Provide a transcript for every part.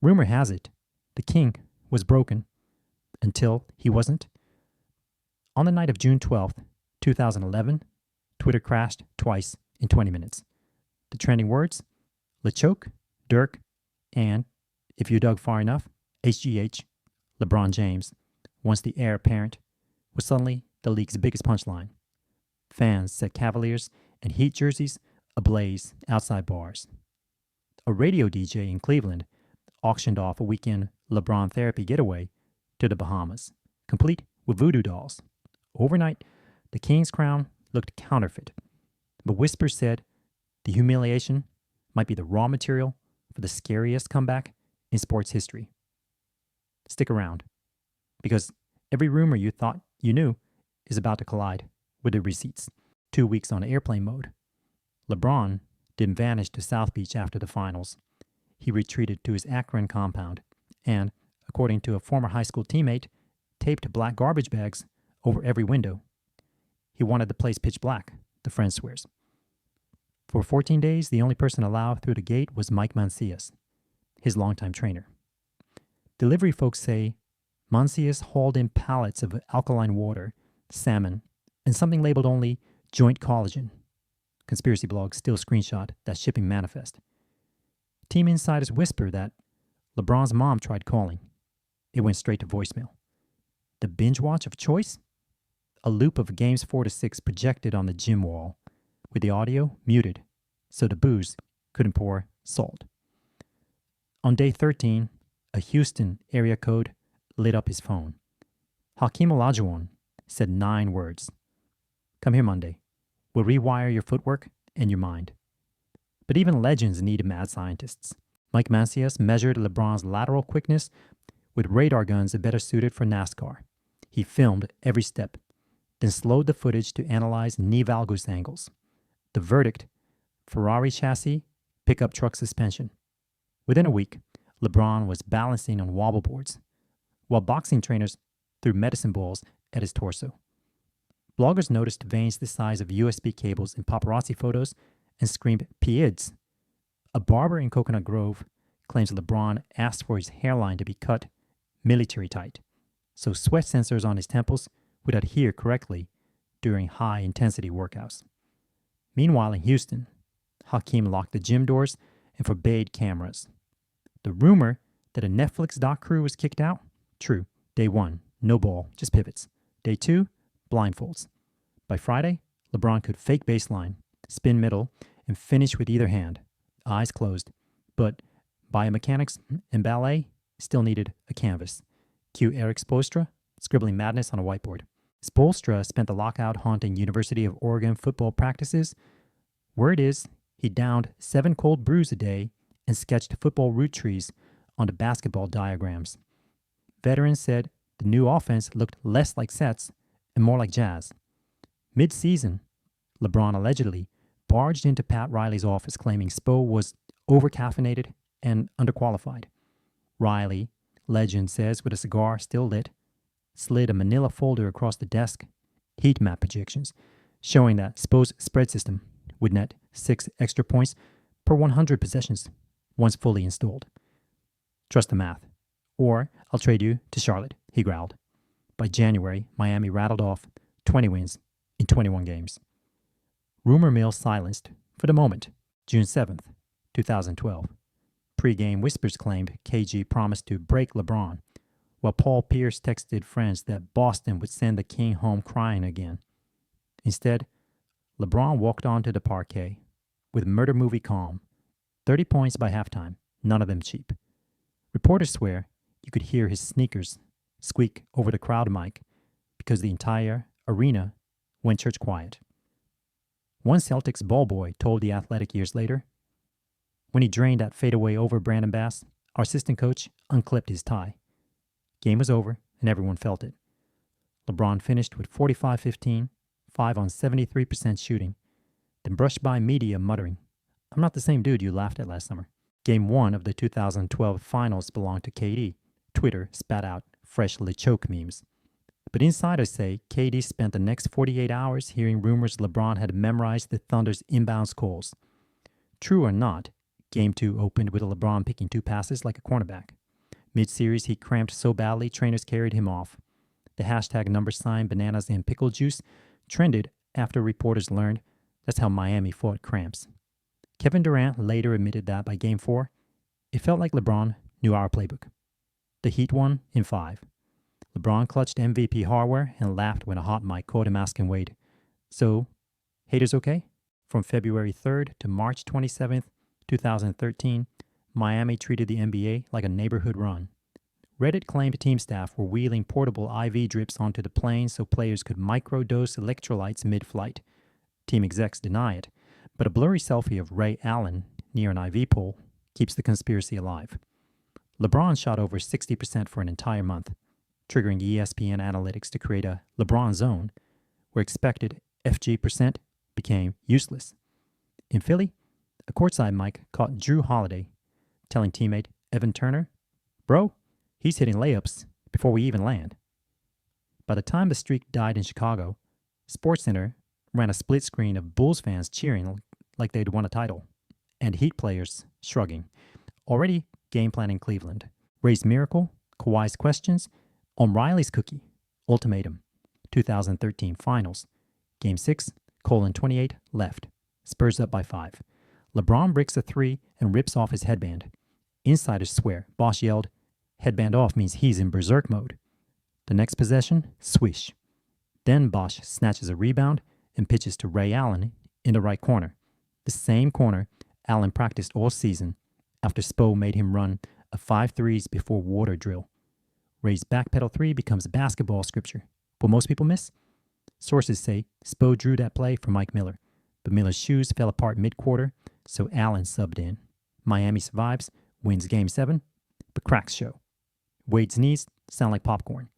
Rumor has it, the king was broken until he wasn't. On the night of June 12th, 2011, Twitter crashed twice in 20 minutes. The trending words, LeChoke, Dirk, and, if you dug far enough, HGH, LeBron James, once the heir apparent, was suddenly the league's biggest punchline. Fans set Cavaliers and Heat jerseys ablaze outside bars. A radio DJ in Cleveland auctioned off a weekend LeBron therapy getaway to the Bahamas, complete with voodoo dolls. Overnight, the King's crown looked counterfeit, but whispers said the humiliation might be the raw material for the scariest comeback in sports history. Stick around, because every rumor you thought you knew is about to collide with the receipts. 2 weeks on airplane mode. LeBron didn't vanish to South Beach after the finals. He retreated to his Akron compound and, according to a former high school teammate, taped black garbage bags over every window. He wanted the place pitch black, the friend swears. For 14 days, the only person allowed through the gate was Mike Mancias, his longtime trainer. Delivery folks say Mancias hauled in pallets of alkaline water, salmon, and something labeled only joint collagen. Conspiracy blogs still screenshot that shipping manifest. Team insiders whisper that LeBron's mom tried calling. It went straight to voicemail. The binge watch of choice? A loop of games 4 to 6 projected on the gym wall, with the audio muted so the booze couldn't pour salt. On day 13, a Houston area code lit up his phone. Hakeem Olajuwon said 9 words. Come here Monday. We'll rewire your footwork and your mind. But even legends need mad scientists. Mike Mancias measured LeBron's lateral quickness with radar guns better suited for NASCAR. He filmed every step, then slowed the footage to analyze knee valgus angles. The verdict, Ferrari chassis, pickup truck suspension. Within a week, LeBron was balancing on wobble boards, while boxing trainers threw medicine balls at his torso. Bloggers noticed veins the size of USB cables in paparazzi photos and screamed, "Pieds!" A barber in Coconut Grove claims LeBron asked for his hairline to be cut military tight, so sweat sensors on his temples would adhere correctly during high-intensity workouts. Meanwhile, in Houston, Hakeem locked the gym doors and forbade cameras. The rumor that a Netflix doc crew was kicked out? True. Day 1, no ball, just pivots. Day 2, blindfolds. By Friday, LeBron could fake baseline, spin middle, and finish with either hand, eyes closed. But biomechanics and ballet still needed a canvas. Cue Eric Spoelstra scribbling madness on a whiteboard. Spoelstra spent the lockout haunting University of Oregon football practices. Word is he downed 7 cold brews a day and sketched football root trees onto basketball diagrams. Veterans said the new offense looked less like sets and more like jazz. Mid-season, LeBron allegedly barged into Pat Riley's office claiming Spo was over-caffeinated and underqualified. Riley, legend says with a cigar still lit, slid a manila folder across the desk, heat map projections, showing that Spo's spread system would net 6 extra points per 100 possessions once fully installed. Trust the math, or I'll trade you to Charlotte, he growled. By January, Miami rattled off 20 wins in 21 games. Rumor mill silenced for the moment, June 7th, 2012. Pre-game whispers claimed KG promised to break LeBron, while Paul Pierce texted friends that Boston would send the king home crying again. Instead, LeBron walked onto the parquet with murder movie calm, 30 points by halftime, none of them cheap. Reporters swear you could hear his sneakers squeak over the crowd mic because the entire arena went church quiet. One Celtics ball boy told The Athletic years later, when he drained that fadeaway over Brandon Bass, our assistant coach unclipped his tie. Game was over, and everyone felt it. LeBron finished with 45-15, 5 on 73% shooting, then brushed by media muttering, "I'm not the same dude you laughed at last summer." Game 1 of the 2012 finals belonged to KD. Twitter spat out fresh LeChoke memes. But insiders say KD spent the next 48 hours hearing rumors LeBron had memorized the Thunder's inbounds calls. True or not, Game 2 opened with LeBron picking 2 passes like a cornerback. Mid-series, he cramped so badly, trainers carried him off. The hashtag number sign bananas and pickle juice trended after reporters learned that's how Miami fought cramps. Kevin Durant later admitted that by Game 4, it felt like LeBron knew our playbook. The Heat won in 5. LeBron clutched MVP hardware and laughed when a hot mic caught him asking Wade, "So, haters okay?" From February 3rd to March 27th, 2013, Miami treated the NBA like a neighborhood run. Reddit claimed team staff were wheeling portable IV drips onto the plane so players could microdose electrolytes mid-flight. Team execs deny it, but a blurry selfie of Ray Allen near an IV pole keeps the conspiracy alive. LeBron shot over 60% for an entire month, triggering ESPN analytics to create a LeBron zone, where expected FG percent became useless. In Philly, a courtside mic caught Drew Holiday telling teammate Evan Turner, "Bro, he's hitting layups before we even land." By the time the streak died in Chicago, SportsCenter ran a split screen of Bulls fans cheering like they'd won a title, and Heat players shrugging. Already game plan in Cleveland. Ray's miracle, Kawhi's questions, on Riley's cookie, ultimatum, 2013 finals. Game 6, Colin 28, left. Spurs up by 5. LeBron bricks a 3 and rips off his headband. Insiders swear. Bosh yelled, "Headband off means he's in berserk mode." The next possession, swish. Then Bosh snatches a rebound and pitches to Ray Allen in the right corner. The same corner Allen practiced all season after Spo made him run a 5 threes before water drill. Ray's backpedal 3 becomes basketball scripture. What most people miss? Sources say Spo drew that play for Mike Miller, but Miller's shoes fell apart mid-quarter, so Allen subbed in. Miami survives, wins Game 7, but cracks show. Wade's knees sound like popcorn,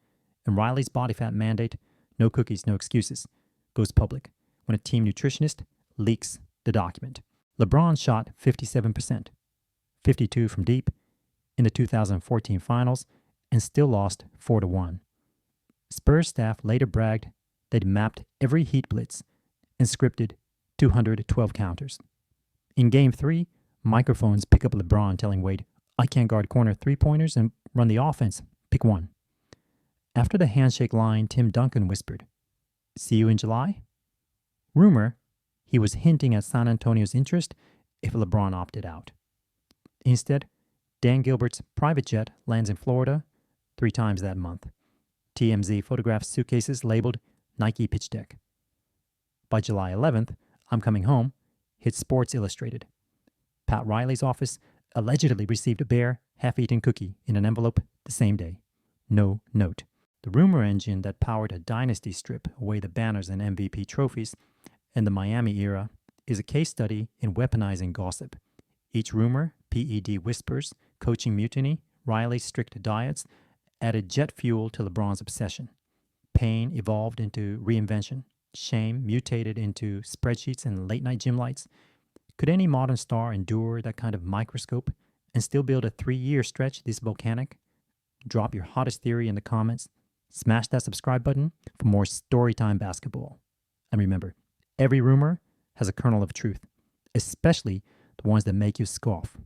and Riley's body fat mandate, no cookies, no excuses, goes public when a team nutritionist leaks the document. LeBron shot 57%, 52 from deep, in the 2014 finals, and still lost 4-1. Spurs staff later bragged they'd mapped every Heat blitz and scripted 212 counters. In Game 3, microphones pick up LeBron telling Wade, "I can't guard corner three-pointers and run the offense. Pick one." After the handshake line, Tim Duncan whispered, "See you in July?" Rumor, he was hinting at San Antonio's interest if LeBron opted out. Instead, Dan Gilbert's private jet lands in Florida 3 times that month. TMZ photographs suitcases labeled Nike Pitch Deck. By July 11th, I'm Coming Home hit Sports Illustrated. Pat Riley's office allegedly received a bare, half-eaten cookie in an envelope the same day. No note. The rumor engine that powered a dynasty strip away the banners and MVP trophies in the Miami era is a case study in weaponizing gossip. Each rumor, PED whispers, coaching mutiny, Riley's strict diets, added jet fuel to LeBron's obsession. Pain evolved into reinvention. Shame mutated into spreadsheets and late-night gym lights. Could any modern star endure that kind of microscope and still build a 3-year stretch this volcanic? Drop your hottest theory in the comments. Smash that subscribe button for more Storytime basketball. And remember, every rumor has a kernel of truth, especially the ones that make you scoff.